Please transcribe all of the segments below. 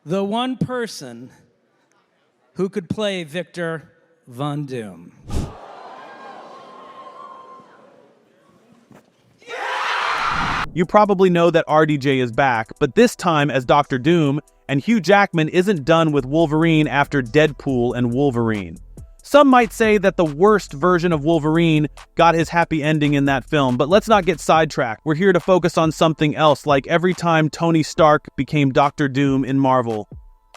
the one person who could play Victor Von Doom. You probably know that RDJ is back, but this time as Dr. Doom, and Hugh Jackman isn't done with Wolverine after Deadpool and Wolverine. Some might say that the worst version of Wolverine got his happy ending in that film, but let's not get sidetracked. We're here to focus on something else, like every time Tony Stark became Dr. Doom in Marvel.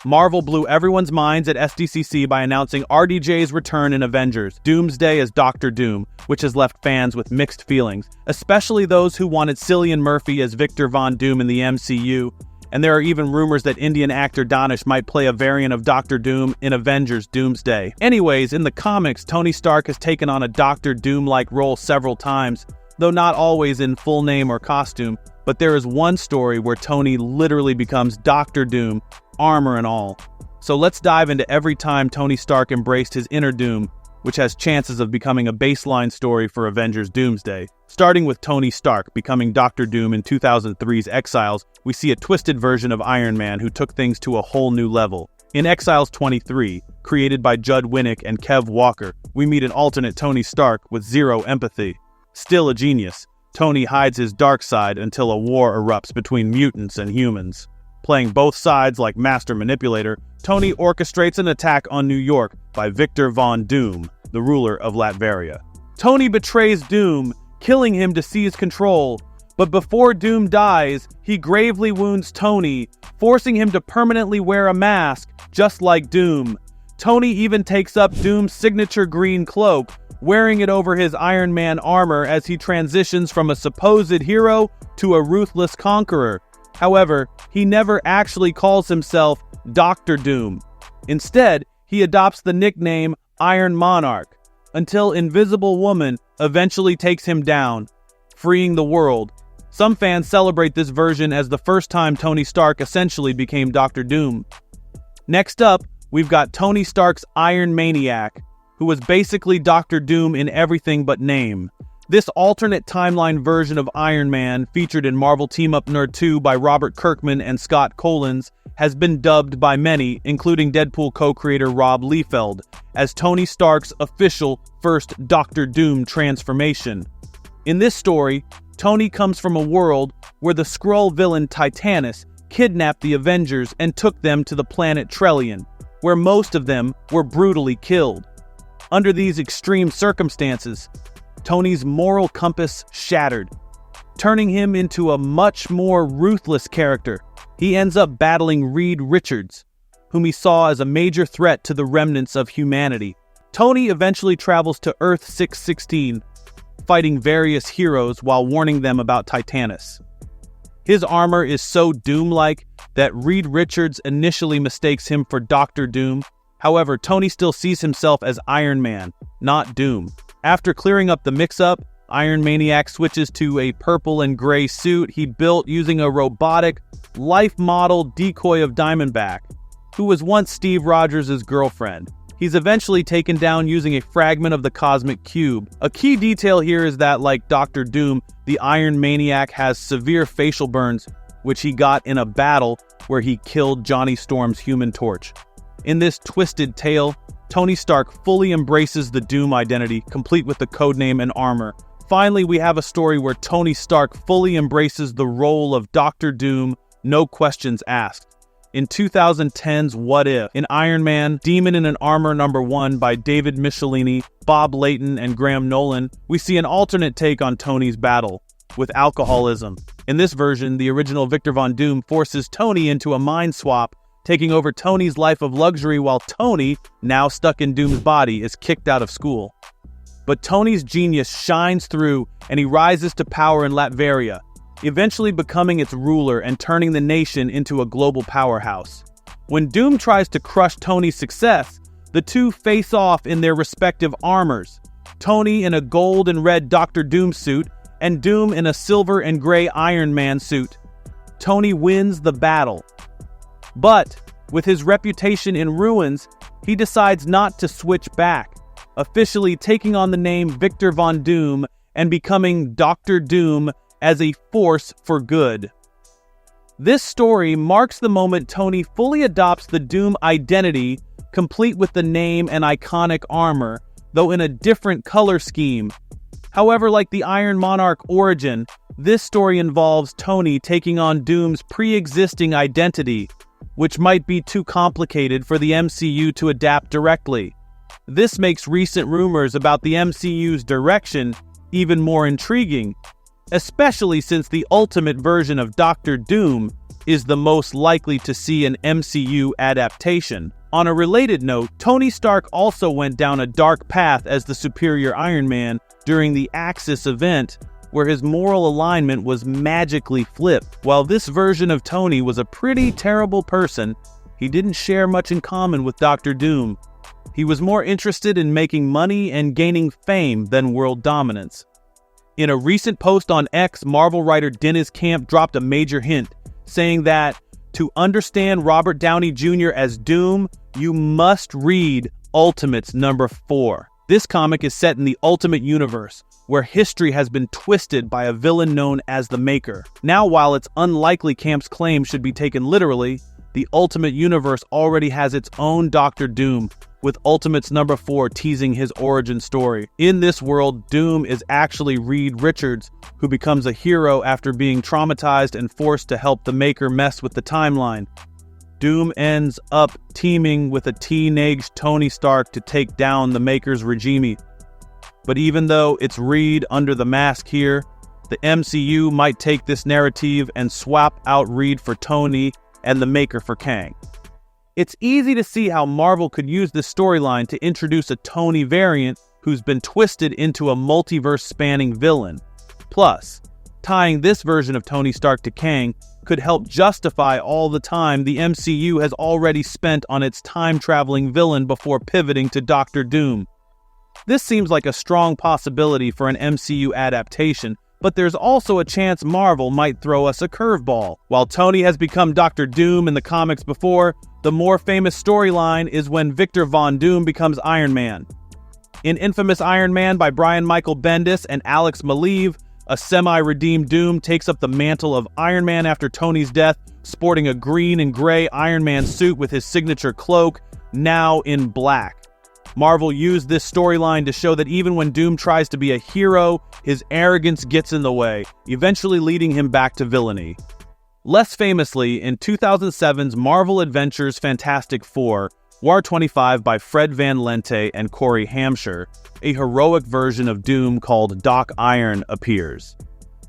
Marvel blew everyone's minds at SDCC by announcing RDJ's return in Avengers, Doomsday as Dr. Doom, which has left fans with mixed feelings, especially those who wanted Cillian Murphy as Victor Von Doom in the MCU, and there are even rumors that Indian actor Danish might play a variant of Dr. Doom in Avengers Doomsday. Anyways, in the comics, Tony Stark has taken on a Dr. Doom-like role several times, though not always in full name or costume, but there is one story where Tony literally becomes Dr. Doom, armor and all. So let's dive into every time Tony Stark embraced his inner Doom, which has chances of becoming a baseline story for Avengers Doomsday. Starting with Tony Stark becoming Dr. Doom in 2003's Exiles, we see a twisted version of Iron Man who took things to a whole new level. In Exiles 23, created by Judd Winnick and Kev Walker, we meet an alternate Tony Stark with zero empathy. Still a genius, Tony hides his dark side until a war erupts between mutants and humans. Playing both sides like master manipulator, Tony orchestrates an attack on New York by Victor Von Doom, the ruler of Latveria. Tony betrays Doom, killing him to seize control, but before Doom dies, he gravely wounds Tony, forcing him to permanently wear a mask, just like Doom. Tony even takes up Doom's signature green cloak, wearing it over his Iron Man armor as he transitions from a supposed hero to a ruthless conqueror. However, he never actually calls himself Dr. Doom. Instead, he adopts the nickname Iron Monarch, until Invisible Woman eventually takes him down, freeing the world. Some fans celebrate this version as the first time Tony Stark essentially became Dr. Doom. Next up, we've got Tony Stark's Iron Maniac, who was basically Dr. Doom in everything but name. This alternate timeline version of Iron Man, featured in Marvel Team-Up Nerd 2 by Robert Kirkman and Scott Kolins, has been dubbed by many, including Deadpool co-creator Rob Liefeld, as Tony Stark's official first Dr. Doom transformation. In this story, Tony comes from a world where the Skrull villain Titanus kidnapped the Avengers and took them to the planet Trellian, where most of them were brutally killed. Under these extreme circumstances, Tony's moral compass shattered, turning him into a much more ruthless character. He ends up battling Reed Richards, whom he saw as a major threat to the remnants of humanity. Tony eventually travels to Earth 616, fighting various heroes while warning them about Titanus. His armor is so Doom-like that Reed Richards initially mistakes him for Dr. Doom. However, Tony still sees himself as Iron Man, not Doom. After clearing up the mix-up, Iron Maniac switches to a purple and gray suit he built using a robotic, life-model decoy of Diamondback, who was once Steve Rogers' girlfriend. He's eventually taken down using a fragment of the Cosmic Cube. A key detail here is that, like Dr. Doom, the Iron Maniac has severe facial burns, which he got in a battle where he killed Johnny Storm's Human Torch. In this twisted tale, Tony Stark fully embraces the Doom identity, complete with the codename and armor. Finally, we have a story where Tony Stark fully embraces the role of Dr. Doom, no questions asked. In 2010's What If, in Iron Man, Demon in an Armor #1 by David Michelini, Bob Layton, and Graham Nolan, we see an alternate take on Tony's battle with alcoholism. In this version, the original Victor Von Doom forces Tony into a mind swap, taking over Tony's life of luxury while Tony, now stuck in Doom's body, is kicked out of school. But Tony's genius shines through and he rises to power in Latveria, eventually becoming its ruler and turning the nation into a global powerhouse. When Doom tries to crush Tony's success, the two face off in their respective armors, Tony in a gold and red Dr. Doom suit and Doom in a silver and gray Iron Man suit. Tony wins the battle. But, with his reputation in ruins, he decides not to switch back, officially taking on the name Victor Von Doom and becoming Dr. Doom as a force for good. This story marks the moment Tony fully adopts the Doom identity, complete with the name and iconic armor, though in a different color scheme. However, like the Iron Monarch origin, this story involves Tony taking on Doom's pre-existing identity, which might be too complicated for the MCU to adapt directly. This makes recent rumors about the MCU's direction even more intriguing, especially since the ultimate version of Doctor Doom is the most likely to see an MCU adaptation. On a related note, Tony Stark also went down a dark path as the superior Iron Man during the Axis event, where his moral alignment was magically flipped. While this version of Tony was a pretty terrible person, he didn't share much in common with Doctor Doom. He was more interested in making money and gaining fame than world dominance. In a recent post on X, Marvel writer Dennis Camp dropped a major hint, saying that to understand Robert Downey Jr. as Doom, you must read Ultimates #4. This comic is set in the Ultimate Universe, where history has been twisted by a villain known as the Maker. Now, while it's unlikely Camp's claim should be taken literally, the Ultimate Universe already has its own Doctor Doom, with Ultimates #4 teasing his origin story. In this world, Doom is actually Reed Richards, who becomes a hero after being traumatized and forced to help the Maker mess with the timeline. Doom ends up teaming with a teenage Tony Stark to take down the Maker's regime. But even though it's Reed under the mask here, the MCU might take this narrative and swap out Reed for Tony and the Maker for Kang. It's easy to see how Marvel could use this storyline to introduce a Tony variant who's been twisted into a multiverse-spanning villain. Plus, tying this version of Tony Stark to Kang could help justify all the time the MCU has already spent on its time-traveling villain before pivoting to Doctor Doom. This seems like a strong possibility for an MCU adaptation, but there's also a chance Marvel might throw us a curveball. While Tony has become Doctor Doom in the comics before, the more famous storyline is when Victor Von Doom becomes Iron Man. In Infamous Iron Man by Brian Michael Bendis and Alex Maleev, a semi-redeemed Doom takes up the mantle of Iron Man after Tony's death, sporting a green and gray Iron Man suit with his signature cloak, now in black. Marvel used this storyline to show that even when Doom tries to be a hero, his arrogance gets in the way, eventually leading him back to villainy. Less famously, in 2007's Marvel Adventures Fantastic Four, War 25 by Fred Van Lente and Corey Hampshire, a heroic version of Doom called Doc Iron appears.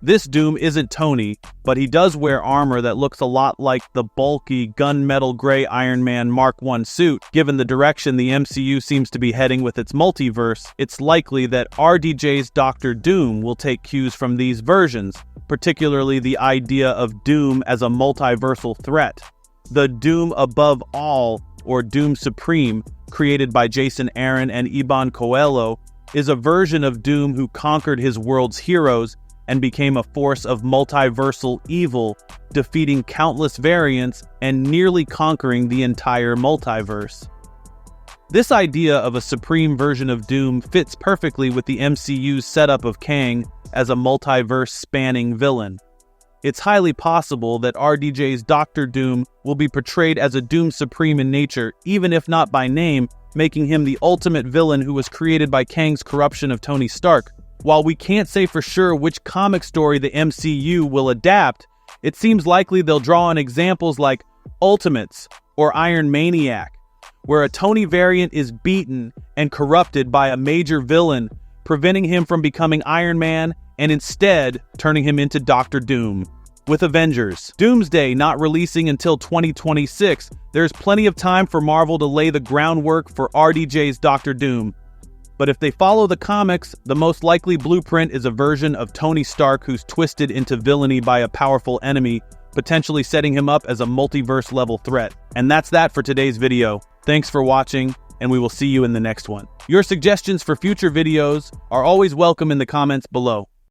This Doom isn't Tony, but he does wear armor that looks a lot like the bulky gunmetal gray Iron Man Mark I suit. Given the direction the MCU seems to be heading with its multiverse, it's likely that RDJ's Doctor Doom will take cues from these versions, particularly the idea of Doom as a multiversal threat. The Doom Above All, or Doom Supreme, created by Jason Aaron and Iban Coelho, is a version of Doom who conquered his world's heroes and became a force of multiversal evil, defeating countless variants and nearly conquering the entire multiverse. This idea of a supreme version of Doom fits perfectly with the MCU's setup of Kang as a multiverse-spanning villain. It's highly possible that RDJ's Doctor Doom will be portrayed as a Doom Supreme in nature, even if not by name, making him the ultimate villain who was created by Kang's corruption of Tony Stark. While we can't say for sure which comic story the MCU will adapt, it seems likely they'll draw on examples like Ultimates or Iron Maniac, where a Tony variant is beaten and corrupted by a major villain, preventing him from becoming Iron Man and instead turning him into Doctor Doom. With Avengers Doomsday not releasing until 2026, there's plenty of time for Marvel to lay the groundwork for RDJ's Doctor Doom. But if they follow the comics, the most likely blueprint is a version of Tony Stark who's twisted into villainy by a powerful enemy, potentially setting him up as a multiverse-level threat. And that's that for today's video. Thanks for watching, and we will see you in the next one. Your suggestions for future videos are always welcome in the comments below.